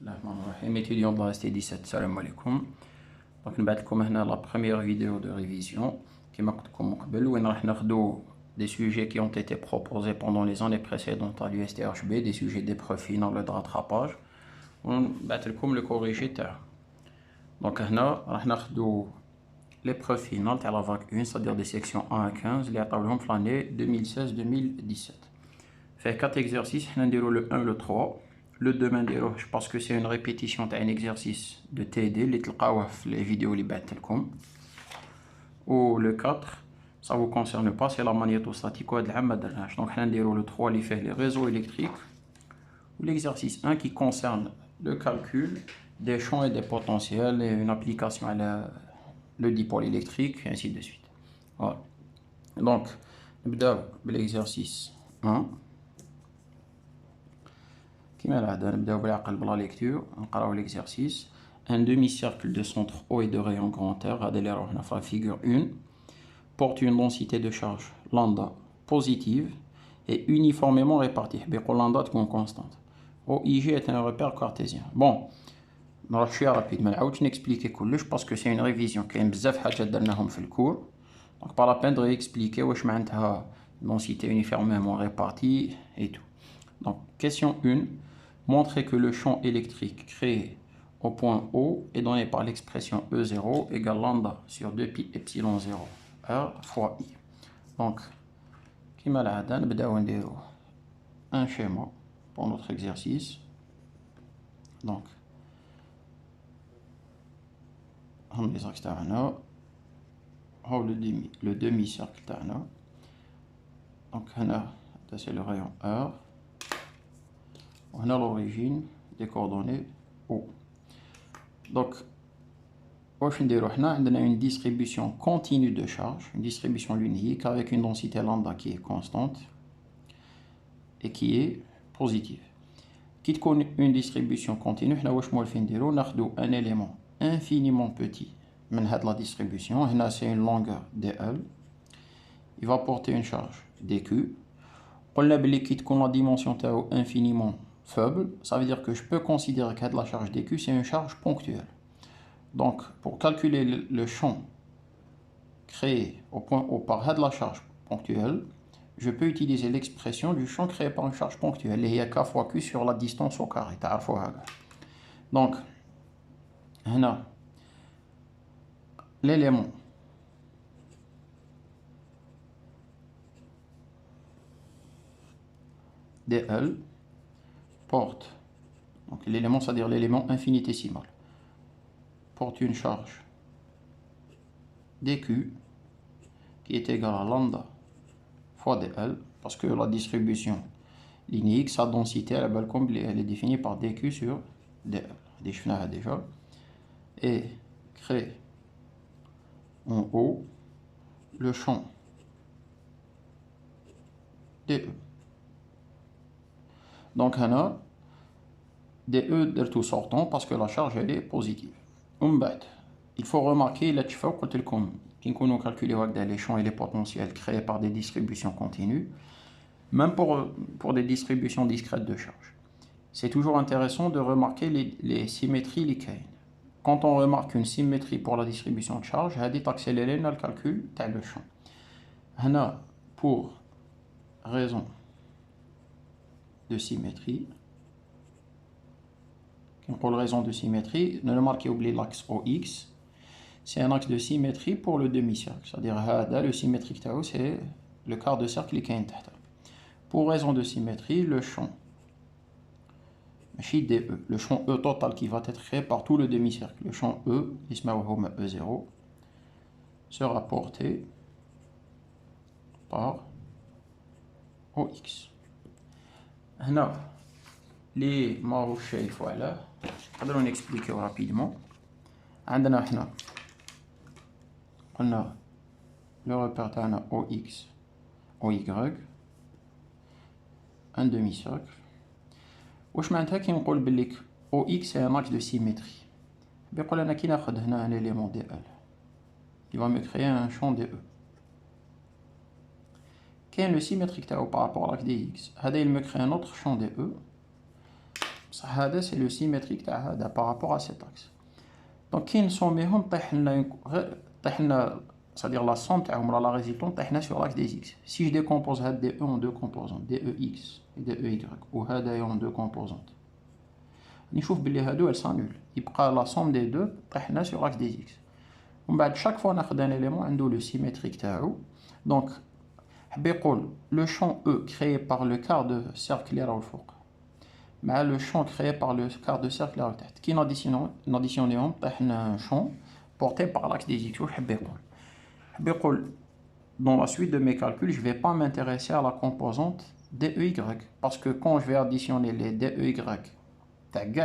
Bismillahirrahmanirrahim. Étudiants de la ST17, salam alaikum. Donc nous allons la première vidéo de révision qui m'a des sujets qui ont été proposés pendant les années précédentes à l'USTHB, des sujets d'épreuve finale de rattrapage. On va le corriger. Donc nous allons l'épreuve finale de la vague 1, c'est-à-dire des sections 1 à 15, les attendons l'année 2016-2017. Fait 4 exercices, on a le 1, le 3. Le 2, parce que c'est une répétition d'un exercice de TD, les vidéos les battelkom. Ou le 4, ça ne vous concerne pas, c'est la magnétostatique ou de la madrage. Donc, on a le 3 qui fait les réseaux électriques. Ou l'exercice 1 qui concerne le calcul des champs et des potentiels et une application à le dipôle électrique, et ainsi de suite. Voilà. Donc, l'exercice 1. كما العادة نبداو بالعقل بلا ليكتور نقراو l'exercice. Un demi-cercle de centre O et de rayon grand R, هذا اللي راهو هنا في la figure 1, porte une densité de charge lambda positive et uniformément répartie. بيقول lambda تكون constante. OIG est un repère cartésien. Bon, نروح شويه رابيد ما نعاودش نكسبليكي كلش باسكو سي اون ريفيزيون كاين بزاف حاجات درناهم في الكور. دونك با لا بين دو اكسبليكي واش معناتها densité uniformément répartie et tout. Donc question 1. Montrer que le champ électrique créé au point O est donné par l'expression E0 égale lambda sur 2pi epsilon 0 R fois I. Donc, كما العادة نبداو نديرو un schéma pour notre exercice. Donc, هم les axes تاعنا هو le demi-cercle تاعنا. Donc هنا c'est le rayon R. On a l'origine des coordonnées O. Donc, on a une distribution continue de charge, une distribution unique avec une densité lambda qui est constante et qui est positive. Qui connaît une distribution continue, on a un élément infiniment petit de la distribution. C'est une longueur dl. Il va porter une charge dq. On a la dimension infiniment faible, ça veut dire que je peux considérer que la charge dq c'est une charge ponctuelle. Donc pour calculer le champ créé au point O par la charge ponctuelle, je peux utiliser l'expression du champ créé par une charge ponctuelle, et il y a k fois q sur la distance au carré. Donc l'élément dl porte, donc l'élément, c'est-à-dire l'élément infinitésimal, porte une charge dq qui est égale à lambda fois dl, parce que la distribution linéique, sa densité, elle est définie par dq sur dl. déjà. Et crée en haut le champ dE. Donc, on a DE de tout sortant parce que la charge elle est positive. Il faut remarquer qu'on calculer les champs et les potentiels créés par des distributions continues, même pour des distributions discrètes de charge. C'est toujours intéressant de remarquer les symétries liquéennes. Quand on remarque une symétrie pour la distribution de charge, ça dit accélérer le calcul de champ. Pour raison de symétrie, pour raison de symétrie, ne remarquez oublier l'axe OX, c'est un axe de symétrie pour le demi-cercle, c'est-à-dire le symétrique c'est le quart de cercle qui est tard. Pour raison de symétrie, le champ DE, le champ E total qui va être créé par tout le demi-cercle, le champ E, E0, sera porté par OX. Là, les marouchés, voilà. On expliquer rapidement. On a le repère OX, OY, un demi-cercle. واش معناتها كي نقول بلي OX c'est un axe de symétrie. بيقول لنا كي ناخذ هنا un élément dl, il va me créer un champ dE. كاين le symétrique تاعو par rapport à l'axe dx, هذا il me crée un autre champ dE. c'est le symétrique par rapport à cet axe. Donc, qui نسوميهم c'est-à-dire la somme la résultante sur l'axe des x. Si je décompose DE en deux composantes, DEX et DEY, ou en deux composantes, نشوف بلي هادو elles s'annulent. يبقى la somme des deux sur l'axe des x. ومن بعد chaque fois ناخذ un élément عنده le symétrique تاعو. Donc حب يقول le champ E créé par le quart de cercle اللي راهو الفوق مع le champ créé par le quart de cercle اللي راهو تحت كي ناديسيونيهم طيح لنا un champ porté par l'axe des x. واش حب يقول dans la suite de mes calculs, je ne vais pas m'intéresser à la composante DEY parce que quand je vais additionner les DEY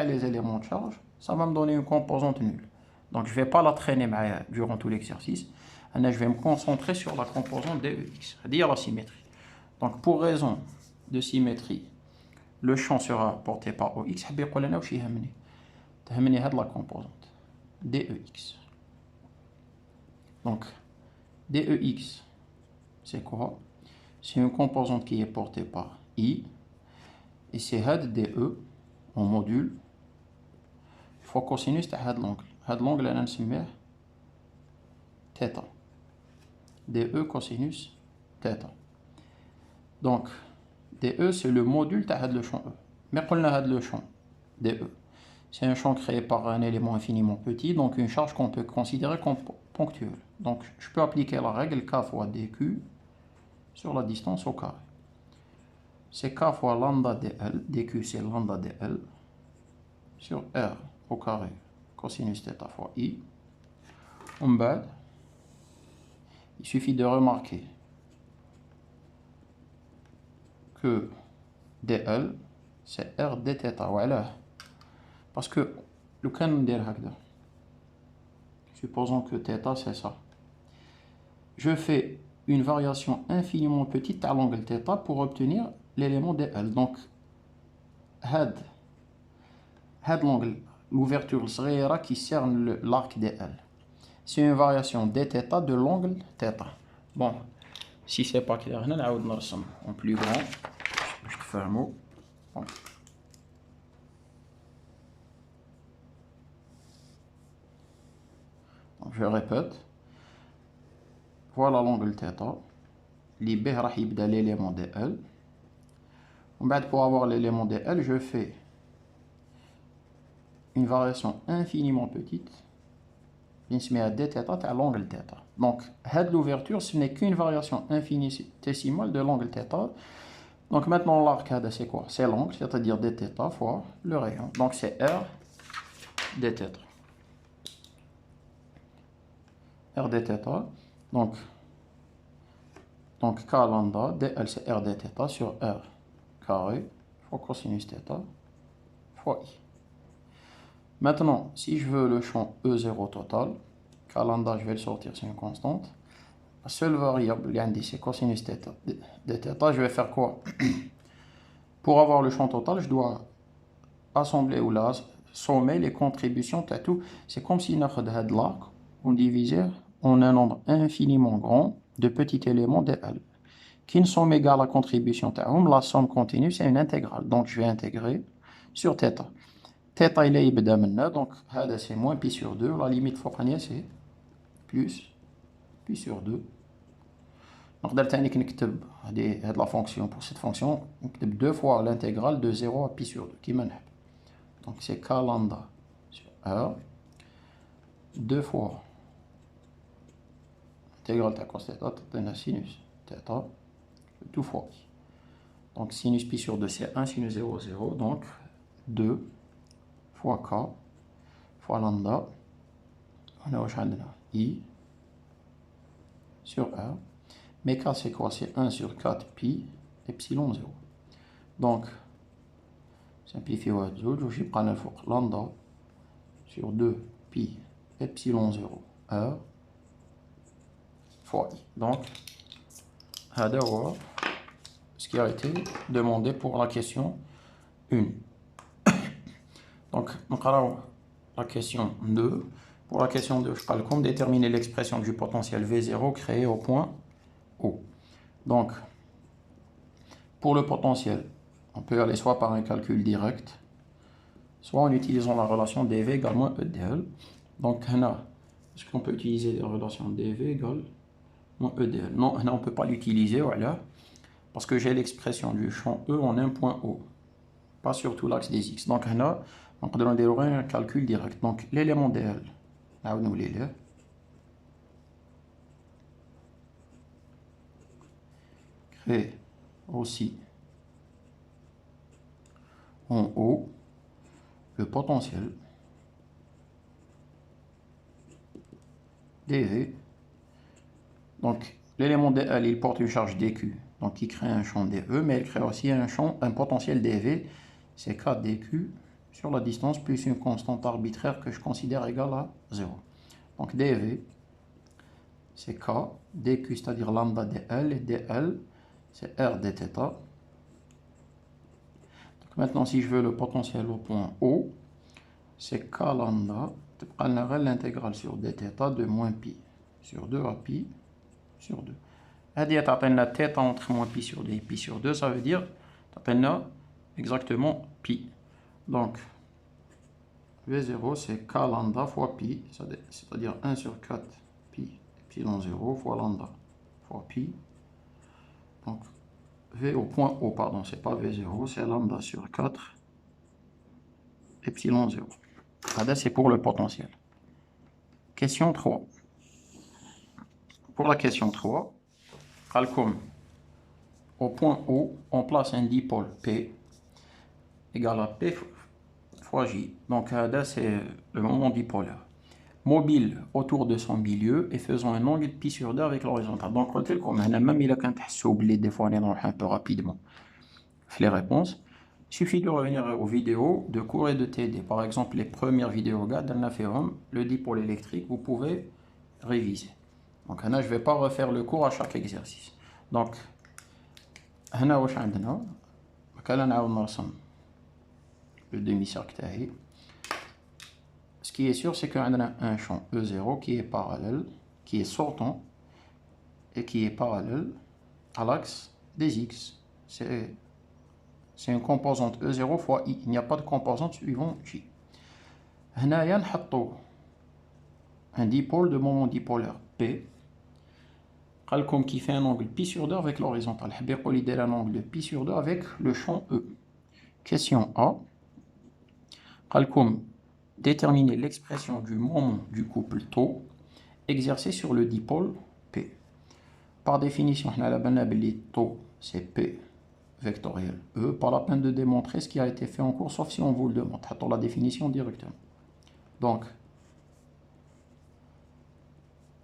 les éléments de charge, ça va me donner une composante nulle. Donc je ne vais pas la traîner durant tout l'exercice. Je vais me concentrer sur la composante DEX, c'est-à-dire la symétrie. Donc pour raison de symétrie, le champ sera porté par OX. Je vais la composante DEX. Donc DEX, c'est quoi? C'est une composante qui est portée par I, et c'est had DE en module fois cosinus de l'angle. L'angle, on va θ. DE cosinus θ. Donc, DE, c'est le module de le champ E. Mais on a le champ DE. C'est un champ créé par un élément infiniment petit, donc une charge qu'on peut considérer comme ponctuelle. Donc, je peux appliquer la règle K fois dQ sur la distance au carré. C'est K fois lambda dL, dQ c'est lambda dL, sur R au carré, cosinus θ fois I. En bas, il suffit de remarquer que dL, c'est R dθ. Voilà. Parce que le cas nous dit supposons que θ c'est ça. Je fais une variation infiniment petite à l'angle θ pour obtenir l'élément dL. Donc, l'angle, l'ouverture qui cerne l'arc dL. C'est une variation dθ de l'angle θ. Bon, si c'est pas clair, on va en plus grand. Je te fais un mot. Bon. Donc, je répète. Voilà l'angle θ. L'IB va يبدا l'élément dL. Pour avoir l'élément dL, je fais une variation infiniment petite. Je mets à dθ à l'angle θ. Donc, l'ouverture, ce n'est qu'une variation infinitésimale de l'angle θ. Donc maintenant, l'arc, c'est quoi? C'est l'angle, c'est-à-dire dθ fois le rayon. Donc c'est R dθ. R dθ. Donc K lambda, dl c'est R dθ sur R carré fois cosinus θ fois I. Maintenant, si je veux le champ E0 total, K lambda, je vais le sortir, c'est une constante. La seule variable, c'est cosinus θ dθ. Je vais faire quoi? Pour avoir le champ total, je dois assembler ou là, sommer les contributions de tout. C'est comme si on avait l'arc, on divisait en un nombre infiniment grand de petits éléments dl. Qui ne sont égaux à la contribution de la somme continue, c'est une intégrale. Donc je vais intégrer sur θ. θ il est ibda donc c'est moins pi sur 2. La limite fokaniya c'est plus pi sur 2. Donc la fonction pour cette fonction, deux fois l'intégrale de 0 à pi sur 2 qui mène. Donc c'est K lambda sur R, deux fois l'intégrale de cos θ, sinus θ, tout fois I. Donc sinus pi sur 2 c'est 1, sinus 0, 0, donc 2 fois K fois lambda, on a I sur R. Mais K c'est quoi? C'est 1 sur 4 pi epsilon 0. Donc, simplifier au je prends le fort lambda sur 2 pi epsilon 0 R fois I. Donc, ce qui a été demandé pour la question 1. Donc, on va la question 2. Pour la question 2, je parle comme déterminer l'expression du potentiel V0 créé au point O. Donc, pour le potentiel, on peut aller soit par un calcul direct, soit en utilisant la relation dV égale moins E dl. Donc, est-ce qu'on peut utiliser la relation dV égale moins E dl? Non, on ne peut pas l'utiliser, voilà, parce que j'ai l'expression du champ E en un point O, pas sur tout l'axe des X. Donc, on peut donner un calcul direct. Donc, l'élément dl, là où nous l'élève, crée aussi en haut le potentiel dV. Donc, l'élément dl, il porte une charge dq, donc il crée un champ dE, mais il crée aussi un potentiel dV, c'est k dq sur la distance plus une constante arbitraire que je considère égale à 0. Donc, dV, c'est k, dq, c'est-à-dire lambda dl, et dl, c'est r dθ. Donc, maintenant, si je veux le potentiel au point O, c'est k lambda, l'intégrale sur dθ de moins pi sur 2 à pi sur 2. هذه تعطينا θ entre moins pi sur 2 et pi sur 2, ça veut dire تعطينا exactement pi. Donc V0 c'est k lambda fois pi, c'est-à-dire 1 sur 4 pi epsilon 0 fois lambda fois pi. Donc V au point O, pardon, c'est pas V0, c'est lambda sur 4 epsilon 0. Ça c'est pour le potentiel. Question 3. Pour la question 3, calcul. Au point O, on place un dipôle P égale à P fois J. Donc, c'est le moment dipolaire. Mobile autour de son milieu et faisant un angle de pi sur 2 avec l'horizontale. Donc, même il a qu'un oublié des fois, on est un peu rapidement. Les réponses. Il suffit de revenir aux vidéos de cours et de TD. Par exemple, les premières vidéos, le dipôle électrique, vous pouvez réviser. Donc, je ne vais pas refaire le cours à chaque exercice. Donc, هنا واش عندنا كلا نعاود نرسم le demi-cercle تاعي. Ce qui est sûr, c'est qu'on a un champ E0 qui est parallèle, qui est sortant et qui est parallèle à l'axe des X. C'est une composante E0 fois I. Il n'y a pas de composante suivant J. هنايا نحطو un dipôle de moment dipolaire P qui fait un angle pi sur 2 avec l'horizontale. Il a un angle de pi sur 2 avec le champ E. Question A. Déterminer l'expression du moment du couple taux exercé sur le dipôle P. Par définition, taux c'est P vectoriel E. Pas la peine de démontrer ce qui a été fait en cours, sauf si on vous le demande. Attends la définition directement. Donc,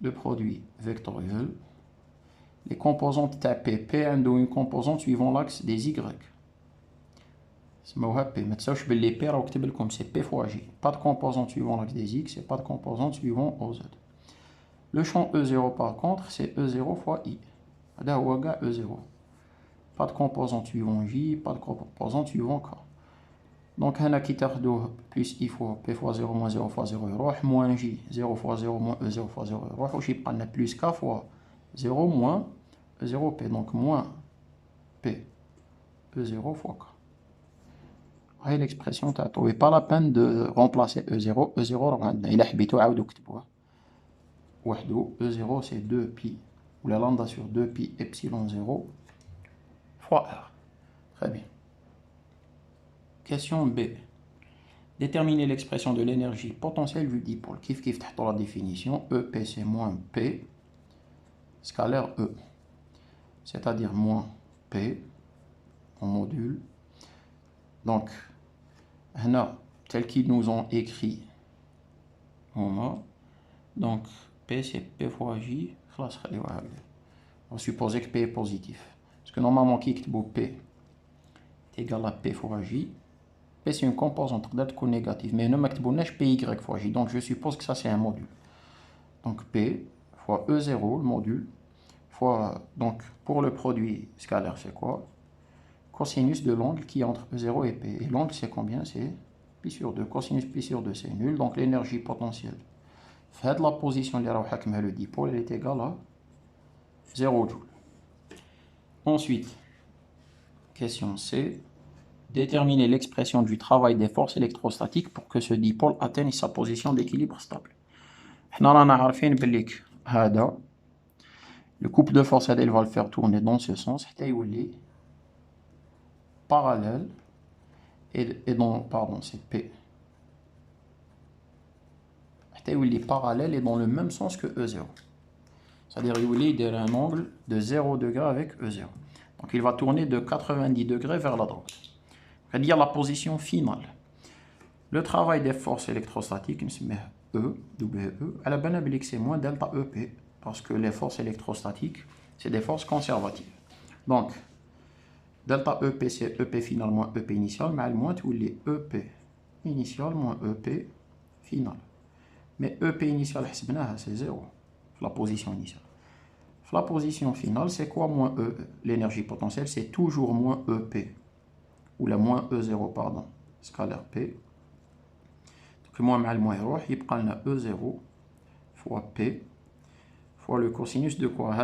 le produit vectoriel, les composantes P, P ont une composante suivant l'axe des Y. C'est P fois J. Pas de composante suivant l'axe des X et pas de composante suivant OZ. Le champ E0 par contre, c'est E0 fois I. E0. Pas de composante suivant J, pas de composante suivant K. Donc, on a qui plus I fois P fois 0 moins 0 fois 0 moins J, 0 fois 0 moins E0 fois 0 on a plus K fois 0 moins E0P. Donc, moins P E0 fois K. هاي l'expression تاعتو. Et pas la peine de remplacer E0. E0 إلا حبيتو عاودو كتبوها. وحدو E0 c'est 2 pi. Ou la lambda sur 2 pi epsilon 0 fois R. Très bien. Question B. Déterminer l'expression de l'énergie potentielle du dipôle. Kif la définition. EP c'est moins P scalaire E. C'est-à-dire moins P en module. Donc, tel qu'ils nous ont écrit, donc P c'est P fois J. On va supposer que P est positif. Parce que normalement, qui est P est égal à P fois J. P c'est une composante d'être négative. Mais ne m'actibonnage PY fois J. Donc je suppose que ça c'est un module. Donc P fois E0, le module, fois. Donc pour le produit scalaire, c'est quoi? Cosinus de l'angle qui est entre E0 et P. Et l'angle c'est combien? C'est pi sur 2. Cosinus pi sur 2 c'est nul. Donc l'énergie potentielle. Faites la position de le dipôle, elle est égale à 0 joule. Ensuite, question C. Déterminer l'expression du travail des forces électrostatiques pour que ce dipôle atteigne sa position d'équilibre stable. حنا رانا عارفين بليك هذا le couple de force il va le faire tourner dans ce sens حتى يولي parallèle et dans pardon c'est P حتى يولي parallèle et dans le même sens que E0. C'est-à-dire يولي يدير un angle de 0 degré avec E0. Donc il va tourner de 90 degrés vers la droite. C'est-à-dire la position finale. Le travail des forces électrostatiques, E, WE, à la bonne c'est moins delta EP, parce que les forces électrostatiques, c'est des forces conservatives. Donc, delta EP, c'est EP final moins EP initial, mais moins tous les EP initial moins EP final. Mais EP initial, c'est 0, la position initiale. La position finale, c'est quoi moins E? L'énergie potentielle, c'est toujours moins EP, ou la moins E0, pardon, scalaire P. Donc, moins mal moins يروح يبقى لنا E0 fois P fois le cosinus de quoi?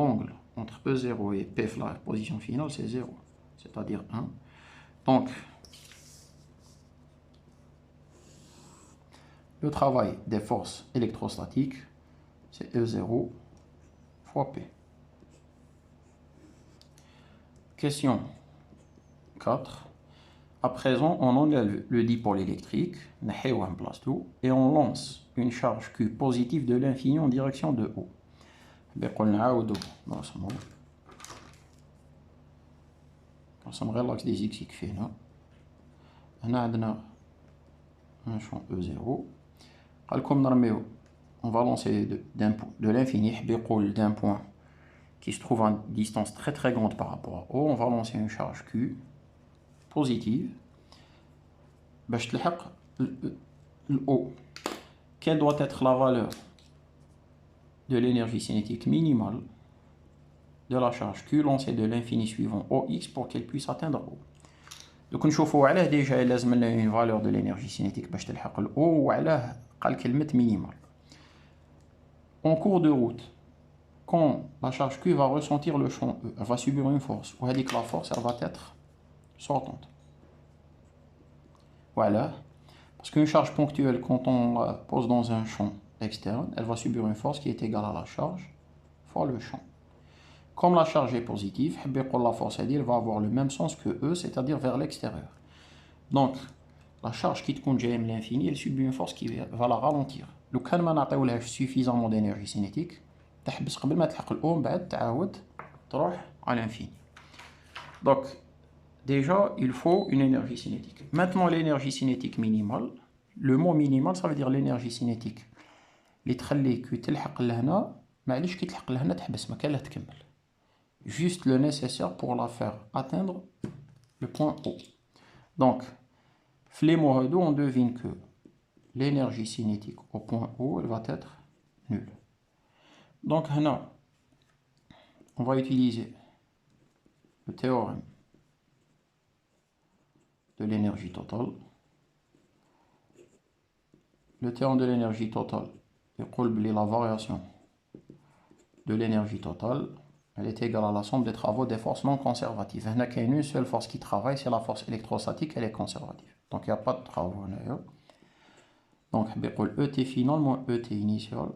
L'angle entre E0 et P, la position finale, c'est 0, c'est-à-dire 1. Donc, le travail des forces électrostatiques, c'est E0 fois P. Question 4. À présent, on enlève le dipôle électrique, et on lance une charge Q positive de l'infini en direction de haut. نرسم غير لاكس دي زيكس يكفينا. هنا عندنا un champ E0. قالكم نرميو on va lancer de l'infini يحب يقول d'un point qui se trouve à une distance très très grande par rapport à O. On va lancer une charge Q positive باش تلحق O. Quelle doit être la valeur de l'énergie cinétique minimale de la charge Q lancée de l'infini suivant OX pour qu'elle puisse atteindre O. Donc نشوفوا علاه déjà لازم لنا une valeur de l'énergie cinétique باش تلحق O وعلاه قال كلمة minimale. En cours de route, quand la charge Q va ressentir le champ E, elle va subir une force. On a dit que la force, elle va être sortante. Voilà. Parce qu'une charge ponctuelle, quand on la pose dans un champ externe, elle va subir une force qui est égale à la charge fois le champ. Comme la charge est positive, la force elle va avoir le même sens que E, c'est-à-dire vers l'extérieur. Donc, la charge qui te à l'infini, elle subit une force qui va la ralentir. لو كان ما نعطيولهاش suffisamment d'énergie cinétique, تحبس قبل ما تلحق الأو بعد تعاود تروح à l'infini. Donc, déjà, il faut une énergie cinétique. Maintenant, l'énergie cinétique minimale, le mot minimal, ça veut dire l'énergie cinétique اللي تخليك تلحق لهنا معليش كي تلحق لهنا تحبس ما كان لا تكمل. Juste le nécessaire pour la faire atteindre le point O. Donc, les mots هادو, on devine que l'énergie cinétique au point O, elle va être nulle. Donc, هنا, on va utiliser le théorème de l'énergie totale. Le théorème de l'énergie totale, la variation de l'énergie totale, elle est égale à la somme des travaux des forces non conservatives. Il y a une seule force qui travaille, c'est la force électrostatique, elle est conservative. Donc il n'y a pas de travaux. Donc ET final moins ET initial,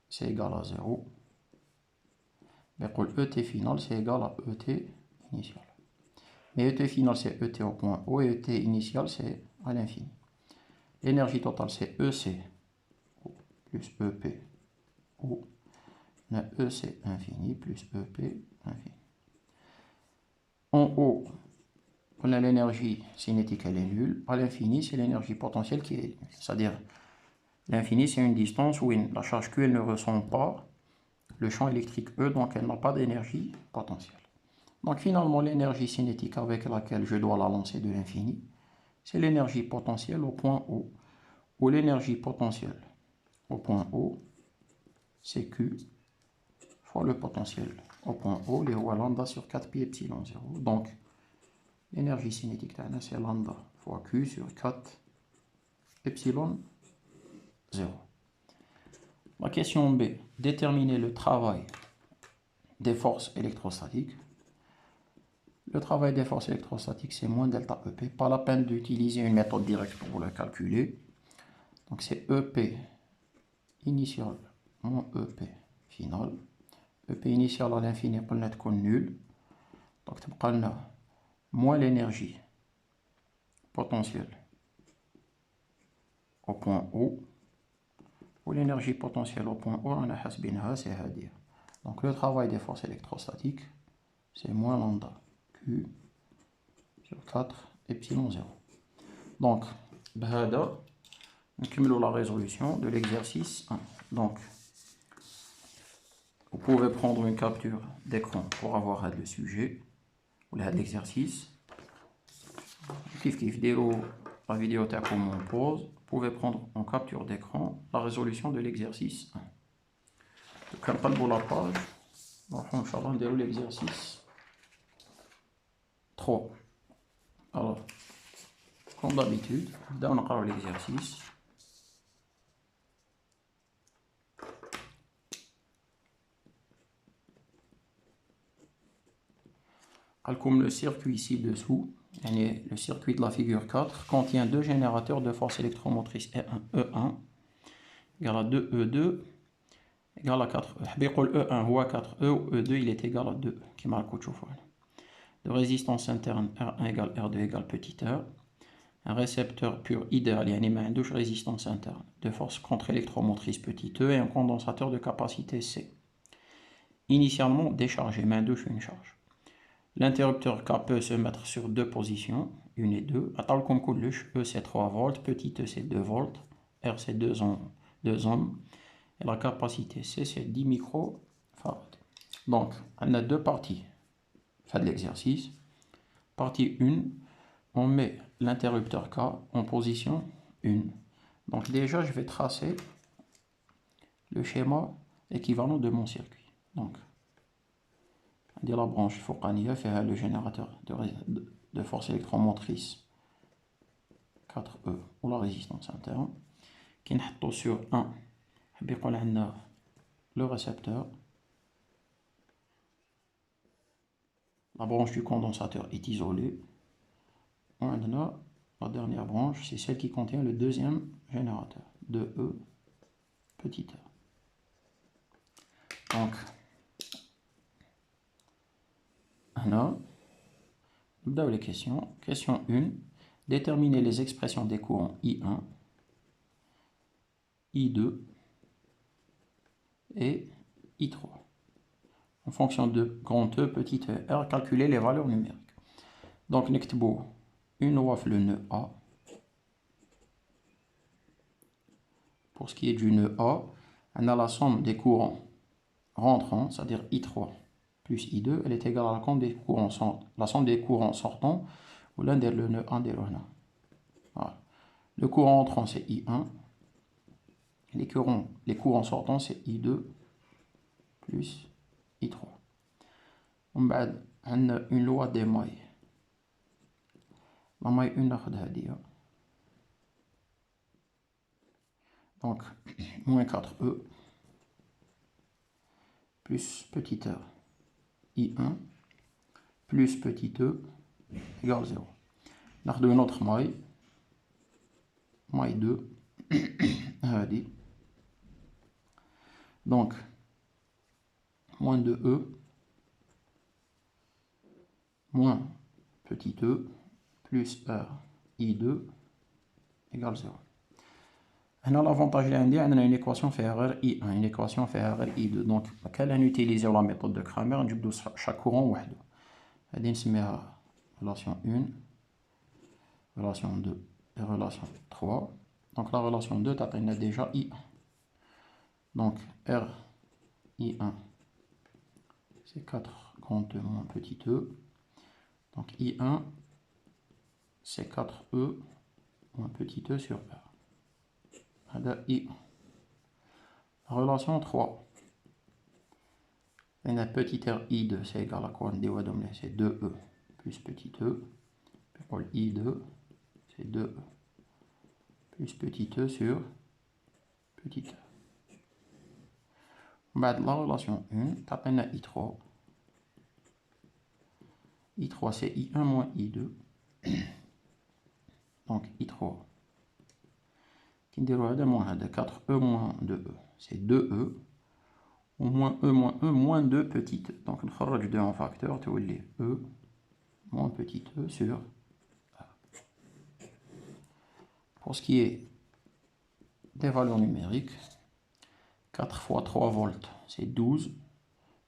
c'est égal à 0. ET final, c'est égal à ET initial. Mais ET final, c'est ET au point O et ET initial, c'est à l'infini. L'énergie totale, c'est EC plus EP O. EC infini plus EP infini. En haut, on a l'énergie cinétique, elle est nulle. À l'infini, c'est l'énergie potentielle qui est nulle. C'est-à-dire, l'infini, c'est une distance où la charge Q, elle ne ressent pas le champ électrique E, donc elle n'a pas d'énergie potentielle. Donc finalement, l'énergie cinétique avec laquelle je dois la lancer de l'infini, c'est l'énergie potentielle au point O, où l'énergie potentielle au point O, c'est Q fois le potentiel au point O, les rho lambda sur 4 pi epsilon 0. Donc, l'énergie cinétique, c'est lambda fois Q sur 4 epsilon 0. La question B, déterminer le travail des forces électrostatiques. Le travail des forces électrostatiques, c'est moins delta EP. Pas la peine d'utiliser une méthode directe pour le calculer. Donc c'est EP initial moins EP final. EP initial à l'infini, on va être nul. Donc on a moins l'énergie potentielle au point O. Ou l'énergie potentielle au point O, on a hasbinha, c'est à dire. Donc le travail des forces électrostatiques, c'est moins lambda Q sur 4 epsilon 0. Donc, bhada, on cumule la résolution de l'exercice 1. Donc, vous pouvez prendre une capture d'écran pour avoir le sujet ou l'exercice. Kif déro la vidéo takom en pause. Vous pouvez prendre en capture d'écran la résolution de l'exercice 1. Donc, on parle la page. On va dérouler l'exercice 3. Alors, comme d'habitude, on va l'exercice. Comme le circuit ci-dessous, le circuit de la figure 4, contient deux générateurs de force électromotrice E1 égale à 2E2 égale à 4E. E1 ou 4E ou E2 il est égal à 2, qui marque autre chose. De résistance interne R1 égale R2 égale petit r. Un récepteur pur idéal, il y a une douche résistance interne de force contre-électromotrice petit e et un condensateur de capacité C. Initialement déchargé, main douche une charge. L'interrupteur K peut se mettre sur deux positions, une et deux. À tal comme E c'est 3 volts, petit e c'est 2 volts, R c'est 2 ohms, et la capacité C c'est 10 microfarads. Donc, on a deux parties. Faites l'exercice. Partie 1, on met l'interrupteur K en position 1. Donc déjà, je vais tracer le schéma équivalent de mon circuit. Donc, on dit la branche Fouqaniya fait le générateur de force électromotrice 4E ou la résistance interne. Qui est sur 1, le récepteur. La branche du condensateur est isolée. On a la dernière branche, c'est celle qui contient le deuxième générateur, 2E petit e. Donc, on a les questions. Question 1. Déterminer les expressions des courants I1, I2 et I3. En fonction de grand E, petit e, R, calculer les valeurs numériques. Donc, nous une waf le nœud A. Pour ce qui est du nœud A, on a la somme des courants rentrants, c'est-à-dire I3 plus I2, elle est égale à la somme des courants sortants, ou l'un des le nœud 1 des voilà. Le courant entrant, c'est I1. Les courants sortants, c'est I2 plus I3. On a une loi des mailles. La maille 1, donc, moins 4E plus petit r I1 plus petit e égale 0. On a une autre maille 2. Donc, moins 2E moins petit e plus r I2 égale 0. On a l'avantage lundi, on a une équation fait erreur I1, une équation fait erreur I2. Donc, laquelle on utilise la méthode de Cramer, on utilise chaque courant wahdo. On va relation 1, relation 2 et relation 3. Donc, la relation 2, on a déjà I1. Donc, R I1, c'est 4 grand E moins petit e. Donc, I1, c'est 4E moins petit e sur R. I1. Relation 3. On a petit r I2, c'est égal à quoi? C'est 2E plus petit e. Pour I2, c'est 2E plus petit e sur petit e. La relation 1, on a I3. I3 c'est I1 moins I2. Donc I3. Qui نديرو هذا moins هذا 4E moins 2E. C'est 2E. Au moins E moins E moins 2 petit e. Donc نخرج 2 en facteur. تولي E moins petit e sur A. Pour ce qui est des valeurs numériques, 4 fois 3 volts, c'est 12.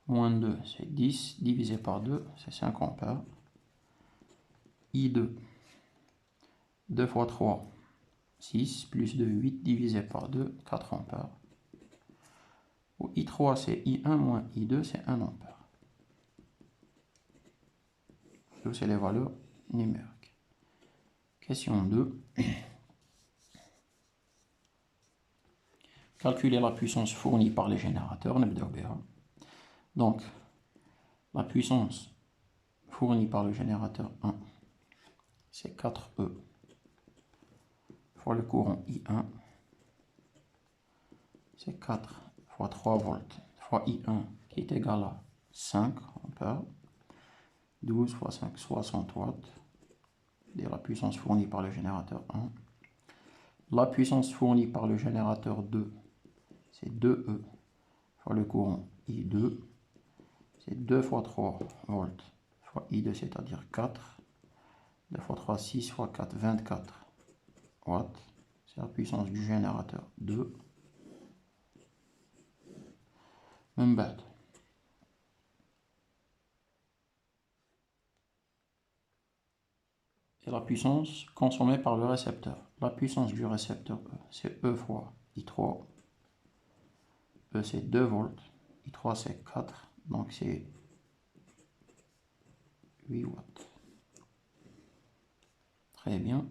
Moins 2, c'est 10. Divisé par 2, c'est 5 ampères. I2, 2 fois 3, 6. Plus 2, 8. Divisé par 2, 4 ampères. Ou I3, c'est I1 moins I2, c'est 1 ampère. Donc, c'est les valeurs numériques. Question 2. Calculer la puissance fournie par les générateurs. Donc, la puissance fournie par le générateur 1, c'est 4E fois le courant I1, c'est 4 fois 3 volts fois I1 qui est égal à 5 ampères. 12 fois 5, 60 watts. Et la puissance fournie par le générateur 1. La puissance fournie par le générateur 2, c'est 2E fois le courant I2. C'est 2 fois 3 volts fois I2, c'est-à-dire 4. 2 fois 3, 6 fois 4, 24 watts. C'est la puissance du générateur 2. Même bête. Et la puissance consommée par le récepteur. La puissance du récepteur E, c'est E fois I3. E, c'est 2 volts. I3, c'est 4. Donc, c'est 8 watts. Très bien.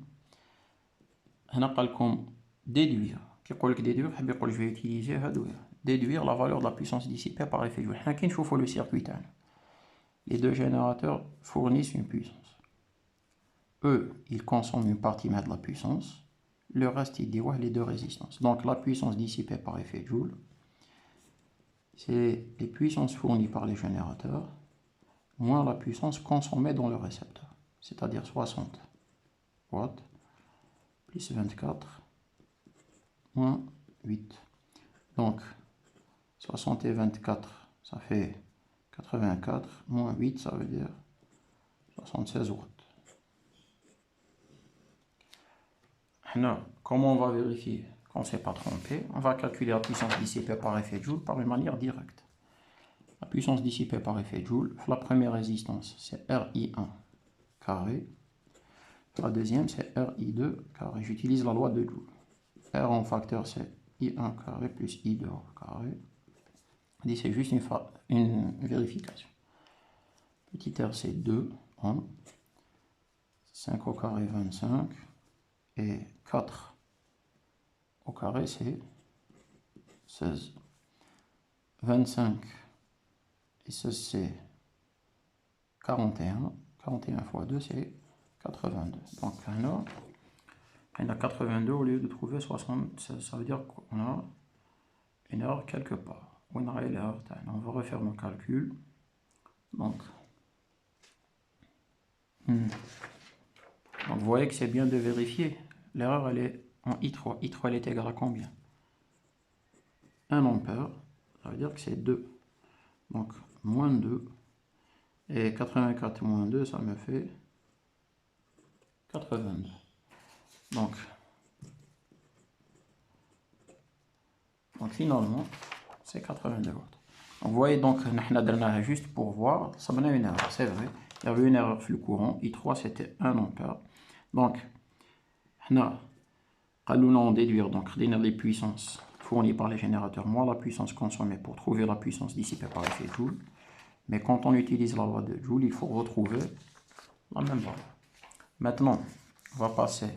هنا قال لكم déduire. كي يقول لك déduire حاب يقول je vais utiliser هادو. Déduire la valeur de la puissance dissipée par effet Joule. حنا كي نشوفوا le circuit تاعنا. Les deux générateurs fournissent une puissance. Eux, ils consomment une partie de la puissance. Le reste, ils dévoilent les deux résistances. Donc, la puissance dissipée par effet Joule, c'est les puissances fournies par les générateurs, moins la puissance consommée dans le récepteur. C'est-à-dire 60 watts, plus 24, moins 8. Donc, 60 et 24, ça fait 84, moins 8, ça veut dire 76 watts. Maintenant, comment on va vérifier qu'on ne s'est pas trompé? On va calculer la puissance dissipée par effet Joule par une manière directe. La puissance dissipée par effet Joule, la première résistance, c'est RI1 carré. La deuxième, c'est RI2 carré. J'utilise la loi de Joule. R en facteur, c'est I1 carré plus I2 carré. C'est juste une vérification. Petit r, c'est 2 ohms. 5 au carré, 25. Et 4 au carré, c'est 16. 25 et 16, c'est 41. 41 fois 2, c'est 82. Donc, on a 82 au lieu de trouver 76. Ça veut dire qu'on a une erreur quelque part. On a l'erreur. On va refaire mon calcul. Donc, vous voyez que c'est bien de vérifier. L'erreur, elle est en I3. I3, elle est égale à combien? 1 ampère. Ça veut dire que c'est 2. Donc, moins 2. Et 84 moins 2, ça me fait 82. Donc finalement, c'est 82 watts. Donc, vous voyez, donc, on a juste pour voir, ça me donne une erreur, c'est vrai. Il y avait une erreur flux courant. I3, c'était 1 ampère. Donc, on déduire donc les puissances fournies par les générateurs moins la puissance consommée pour trouver la puissance dissipée par effet Joule. Mais quand on utilise la loi de Joule, il faut retrouver la même valeur. Maintenant, on va passer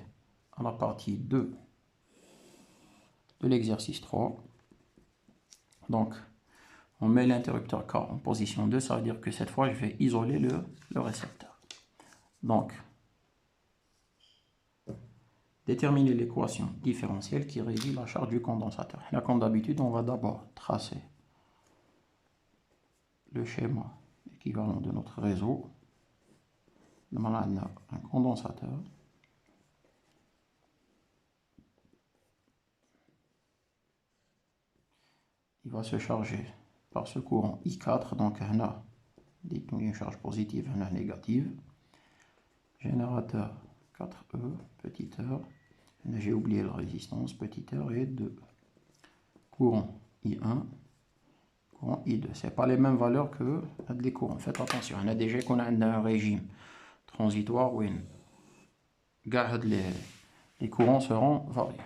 à la partie 2 de l'exercice 3. Donc, on met l'interrupteur K en position 2, ça veut dire que cette fois, je vais isoler le récepteur. Donc, déterminer l'équation différentielle qui régit la charge du condensateur. Là, comme d'habitude, on va d'abord tracer le schéma équivalent de notre réseau. on a un condensateur. Il va se charger par ce courant I4, donc on a une charge positive, on a négative. Générateur 4E, petit r. J'ai oublié la résistance, petit r et 2. Courant I1, courant I2. Ce n'est pas les mêmes valeurs que les courants. Faites attention, on a déjà qu'on a un régime transitoire où les courants seront variés.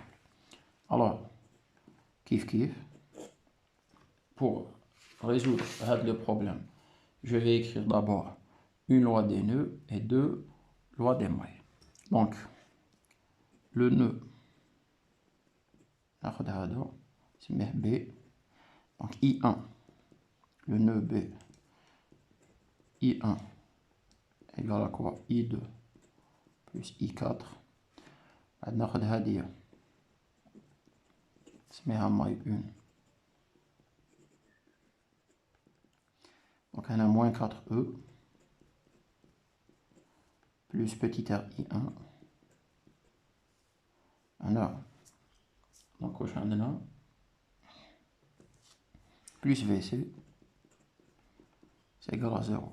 Alors, kiff, pour résoudre le problème, je vais écrire d'abord une loi des nœuds et deux lois des mailles. Donc, le nœud, c'est B, donc I1, le nœud B, I1 égale à quoi? I2 plus I4. ناخد هذه نسميها maille 1. Donc on a moins 4E plus petit r I1. On a donc au champ plus VC c'est égal à 0.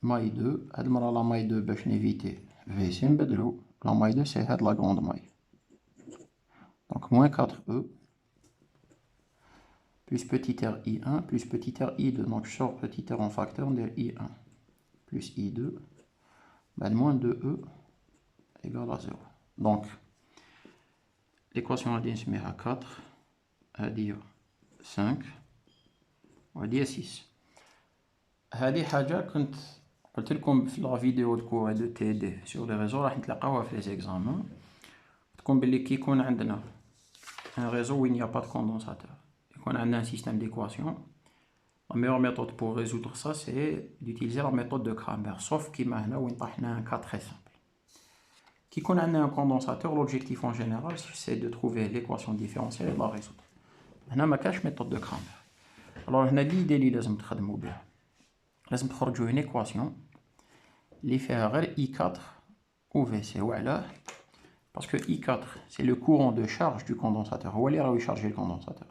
Maille 2, admira la maille 2 باش نيفيتي VC نبدلو la maille 2 c'est la grande maille. Donc moins 4E plus petit r I1 plus petit r I2. Donc je sors petit r en facteur de I1 plus I2. Ben, moins 2E égale à 0. Donc l'équation AD se met à 4, à dire 5, à dire 6. هذه حاجة كنت قلت لكم في لا فيديو دو كور دو تي دي سور لي ريزو راح نتلاقاوها في لي زيكزامان. تكون بلي كي يكون عندنا ان ريزو وين يا با دو كوندونساتور يكون عندنا ان سيستيم ديكواسيون. La meilleure méthode pour résoudre ça, c'est d'utiliser la méthode de Cramer, sauf qu'il y a un cas très simple. Qui connaît un condensateur, l'objectif en général, c'est de trouver l'équation différentielle et de la résoudre. On a une méthode de Cramer. Alors, on a l'idée que nous devons faire. Nous devons faire une équation qui fait I4 ou VC. Parce que I4, c'est le courant de charge du condensateur. Où est-ce qu'il charger le condensateur?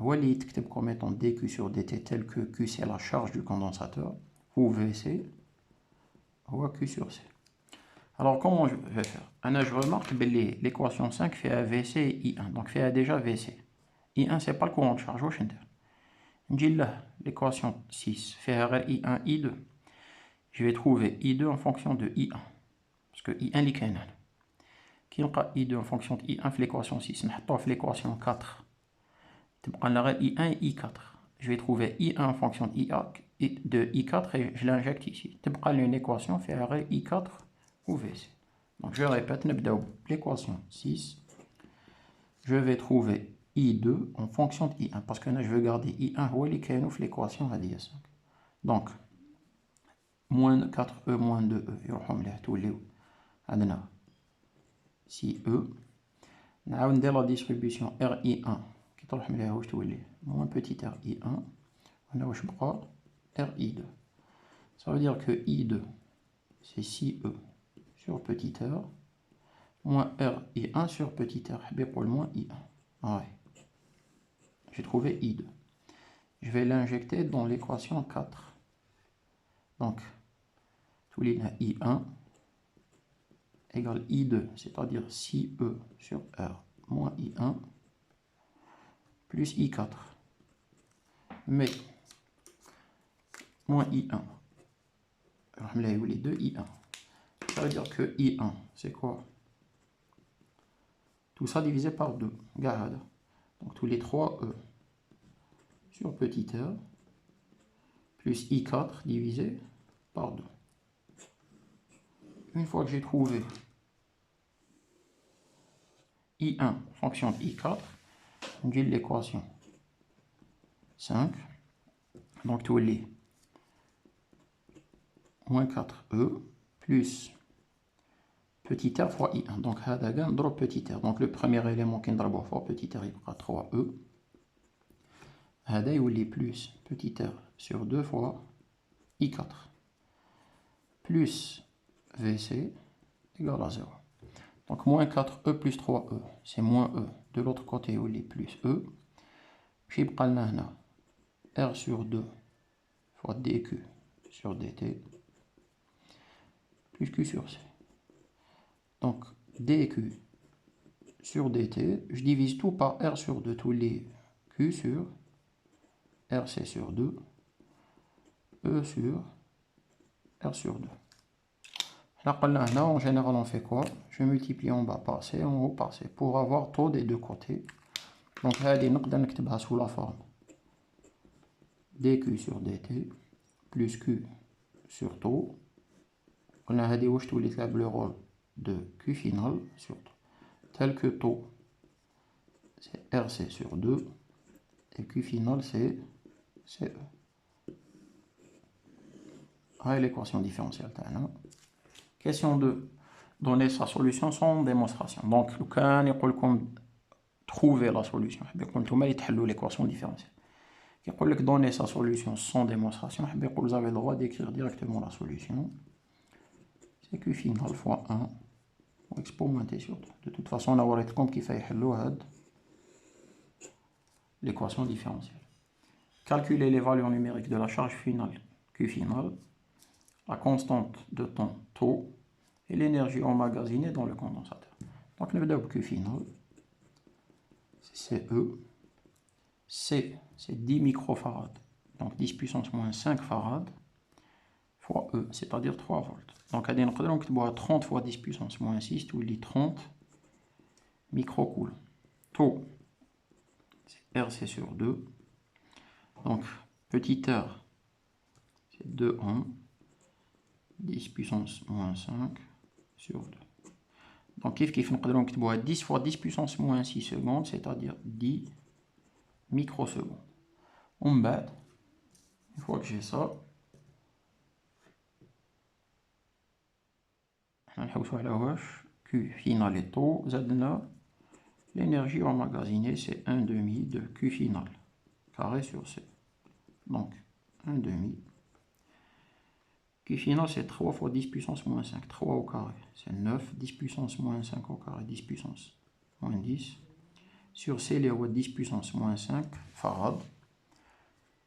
Où est-ce qu'il comme étant dQ sur dt tel que Q c'est la charge du condensateur, ou VC, ou Q sur C. Alors comment je vais faire? Je remarque que l'équation 5 fait un VC et I1, donc fait déjà VC. I1 c'est pas le courant de charge, l'équation 6 fait I1, I2. Je vais trouver I2 en fonction de I1, parce que I1 est canon. Qui aura I2 en fonction de I1 fait l'équation 6, on fait l'équation 4. On a I1 et I4. Je vais trouver I1 en fonction de I4 et je l'injecte ici. On a une équation fait I4 ou VC. Donc je répète, l'équation 6. Je vais trouver I2 en fonction de I1 parce que là je veux garder I1 où est l'équation à 10. Donc moins 4E moins 2E. On a 6E. On a la distribution RI1. Moins petit RI1, on a RI2. Ça veut dire que I2, c'est 6E sur petit r, moins RI1 sur petit r, pour le moins I1. Ouais. J'ai trouvé I2. Je vais l'injecter dans l'équation 4. Donc, tout les I1 égale I2, c'est-à-dire 6E sur R moins I1 plus I4. Mais, moins I1. Alors, les deux I1. Ça veut dire que I1, c'est quoi? Tout ça divisé par 2. Garde. Donc, tous les 3E sur petit r plus I4 divisé par 2. Une fois que j'ai trouvé I1 fonction de I4, j'ai l'équation 5. Donc, tous les moins 4E plus petit r fois I1. Donc, drop petit r. Donc, le premier élément qui est fois petit r, il fera 3E. Il est plus petit r sur 2 fois I4. plus VC égale à 0. Donc moins 4E plus 3E, c'est moins E. De l'autre côté, il y a plus E. Puis il y a R sur 2 fois dQ sur dt plus Q sur C. Donc dQ sur dt, je divise tout par R sur 2, tous les Q sur RC sur 2, E sur R sur 2. Là, en général, on fait quoi? Je multiplie en bas par C, en haut par C, pour avoir taux des deux côtés. Donc, là, on peut sous la forme dQ sur dt plus Q sur taux. On a dit tous les le rôle de Q final sur taux, tel que taux c'est RC sur 2 et Q final c'est CE. Voilà l'équation différentielle. Question 2. Donner sa solution sans démonstration. Donc, quand on trouver la solution, on va l'équation différentielle. Quand on donner sa solution sans démonstration, vous avez le droit d'écrire directement la solution. C'est Q final fois 1 exponentielle sur 2. De toute façon, on va voir comme qu'il fait l'équation différentielle. Calculer les valeurs numériques de la charge finale Q finale, la constante de temps taux et l'énergie emmagasinée dans le condensateur. Donc, le Q final, c'est CE. C, c'est 10 microfarads, donc 10 puissance moins 5 farads, fois E, c'est-à-dire 3 volts. Donc, on peut 30 fois 10 puissance moins 6, tout il dit 30 microcoulombs. Taux, c'est RC sur 2. Donc, petit r, c'est 2 ohms, 10 puissance moins 5 sur 2. Donc, on peut 10 fois 10 puissance moins 6 secondes, c'est-à-dire 10 microsecondes. On bat, une fois que j'ai ça, Q final est taux, l'énergie emmagasinée c'est 1,5 de Q final, carré sur C. Donc 1,5. Q final c'est 3 fois 10 puissance moins 5, 3 au carré, c'est 9, 10 puissance moins 5 au carré, 10 puissance moins 10. Sur C, il y a 10 puissance moins 5 farad.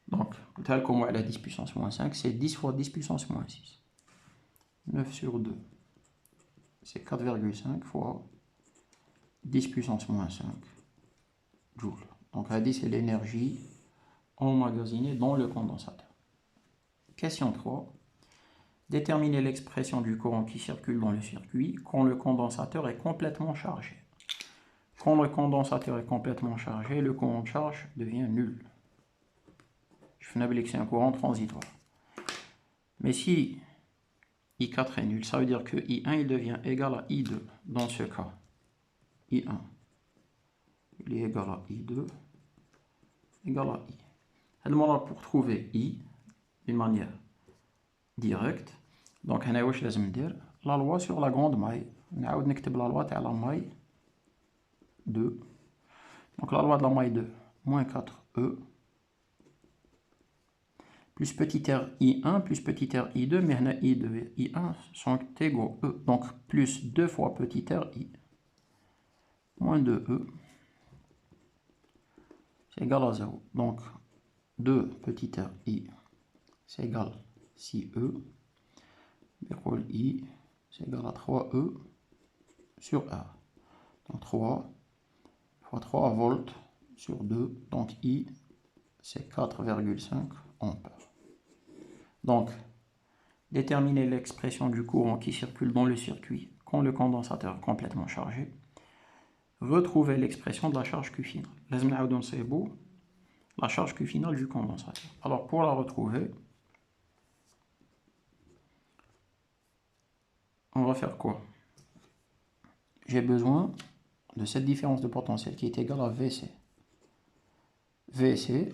Donc, tel comme elle a 10 puissance moins 5, c'est 10 fois 10 puissance moins 6. 9 sur 2, c'est 4,5 fois 10 puissance moins 5 joules. Donc, la 10, c'est l'énergie emmagasinée dans le condensateur. Question 3. Déterminer l'expression du courant qui circule dans le circuit quand le condensateur est complètement chargé. Quand le condensateur est complètement chargé, le courant de charge devient nul. Je fais que c'est un courant transitoire. Mais si I4 est nul, ça veut dire que I1 il devient égal à I2. Dans ce cas, I1 il est égal à I2 égal à I. Alors pour trouver I d'une manière directe, donc on a la loi sur la grande maille. On a la loi de la maille 2. Donc la loi de la maille 2, moins 4E, plus petit r I1 plus petit r I2, mais I2 et I1 sont égaux E. Donc plus 2 fois petit r I, moins 2E, c'est égal à 0. Donc 2 petit r I, c'est égal à 6E. I, c'est égal à 3E sur R. Donc 3 fois 3 volts sur 2. Donc I, c'est 4,5 ampères. Donc, déterminer l'expression du courant qui circule dans le circuit quand le condensateur est complètement chargé. Retrouver l'expression de la charge Q finale. La charge Q finale du condensateur. Alors, pour la retrouver, on va faire quoi? J'ai besoin de cette différence de potentiel qui est égale à VC. VC,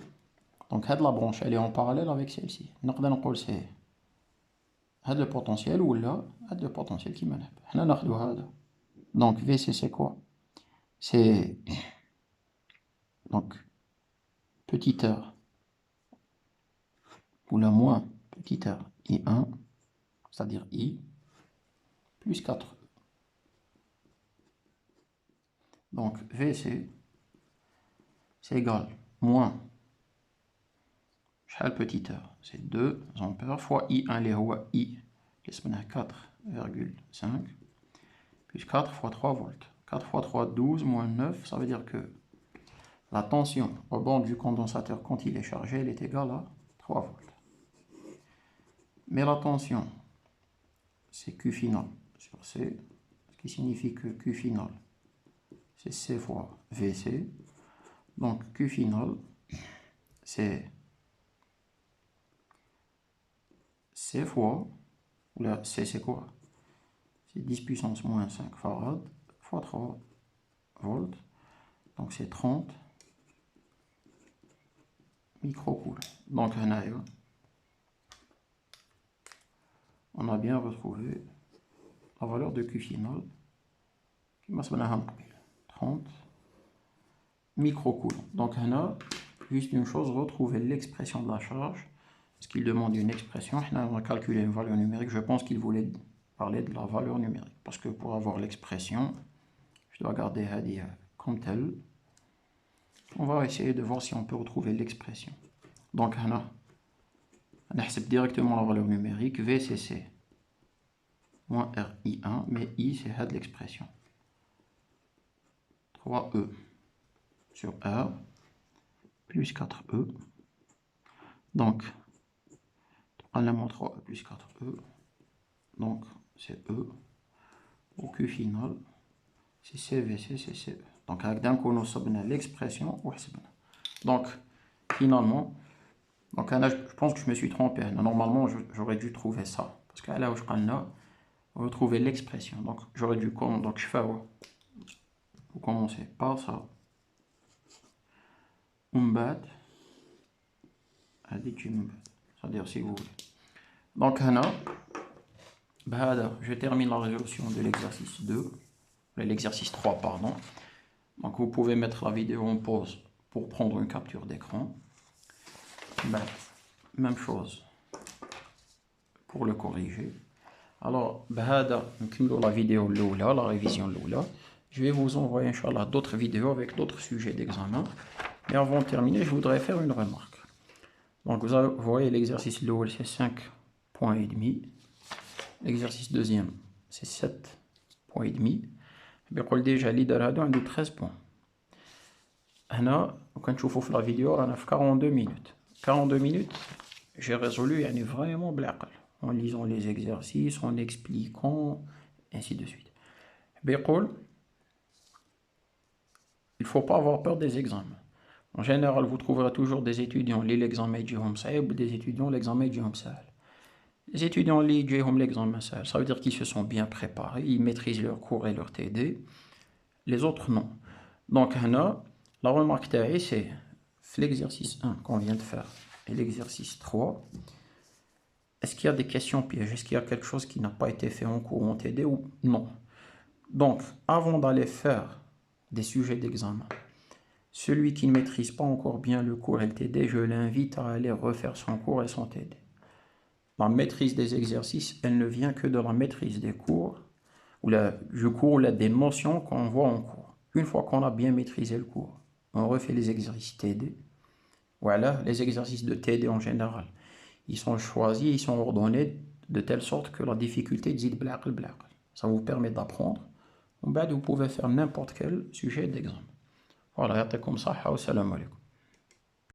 donc la branche, elle est en parallèle avec celle-ci. C'est le potentiel ou là, le potentiel qui mène. Donc VC c'est quoi? C'est donc petit r ou le moins petit r I1, c'est-à-dire I, plus 4E. Donc VC, c'est égal moins, شحال petit heure, c'est 2 ampères fois I1 اللي هو I اللي اسمها 4,5 plus 4 fois 3 volts. 4 fois 3, 12, moins 9, ça veut dire que la tension au bord du condensateur quand il est chargé, elle est égale à 3 volts. Mais la tension, c'est Q final sur C, ce qui signifie que Q final, c'est C fois VC. Donc Q final, c'est C fois, ou là, C c'est quoi? C'est 10 puissance moins 5 farad fois 3 volts. Donc c'est 30 microcoulombs. Donc on a bien retrouvé la valeur de Q final qui m'a 30 microcoulombs. Donc on a juste une chose, retrouver l'expression de la charge, parce qu'il demande une expression. On va calculer une valeur numérique. Je pense qu'il voulait parler de la valeur numérique, parce que pour avoir l'expression, je dois garder Hadi comme tel. On va essayer de voir si on peut retrouver l'expression. Donc on accepte directement la valeur numérique, VCC moins RI1, mais I c'est de l'expression 3E sur R plus 4E. Donc on a 3E plus 4E, donc c'est E au Q final, c'est CVC, c'est CE. Donc avec d'un coup nous avons l'expression. Donc finalement, donc je pense que je me suis trompé. Normalement j'aurais dû trouver ça, parce que là où je retrouver l'expression. Donc j'aurais dû, donc je fais, vous commencez par ça. C'est-à-dire si vous voulez. Donc je termine la résolution de l'exercice 2, l'exercice 3 pardon. Donc vous pouvez mettre la vidéo en pause pour prendre une capture d'écran. Même chose pour le corriger. Alors la vidéo la révision je vais vous envoyer Inch'Allah d'autres vidéos avec d'autres sujets d'examen. Et avant de terminer, je voudrais faire une remarque. Donc vous voyez l'exercice l'eau c'est 5 points et demi. L'exercice deuxième c'est 7 points et demi. بيقول déjà leader هادو عنده 13 points. هنا وكنشوفوا في la vidéo رانا في 42 minutes. 42 minutes, j'ai résolu vraiment بالعقل, en lisant les exercices, en expliquant, ainsi de suite. بيقول il ne faut pas avoir peur des examens. En général, vous trouverez toujours des étudiants qui l'examen يجيهم صعيب, des étudiants l'examen يجيهم سهل. Les étudiants qui يجيهم l'examen سهل, ça veut dire qu'ils se sont bien préparés, ils maîtrisent leur cours et leur TD. Les autres non. Donc هنا la remarque تاعي c'est l'exercice 1 qu'on vient de faire et l'exercice 3. Est-ce qu'il y a des questions pièges? Est-ce qu'il y a quelque chose qui n'a pas été fait en cours ou en TD ou non? Donc, avant d'aller faire des sujets d'examen, celui qui ne maîtrise pas encore bien le cours et le TD, je l'invite à aller refaire son cours et son TD. La maîtrise des exercices, elle ne vient que de la maîtrise des cours, ou des notions qu'on voit en cours. Une fois qu'on a bien maîtrisé le cours, on refait les exercices TD. Voilà, les exercices de TD en général. Ils sont choisis, ils sont ordonnés de telle sorte que la difficulté dit blaq. Ça vous permet d'apprendre. Vous pouvez faire n'importe quel sujet d'examen. Voilà, comme ça, salam alaikum.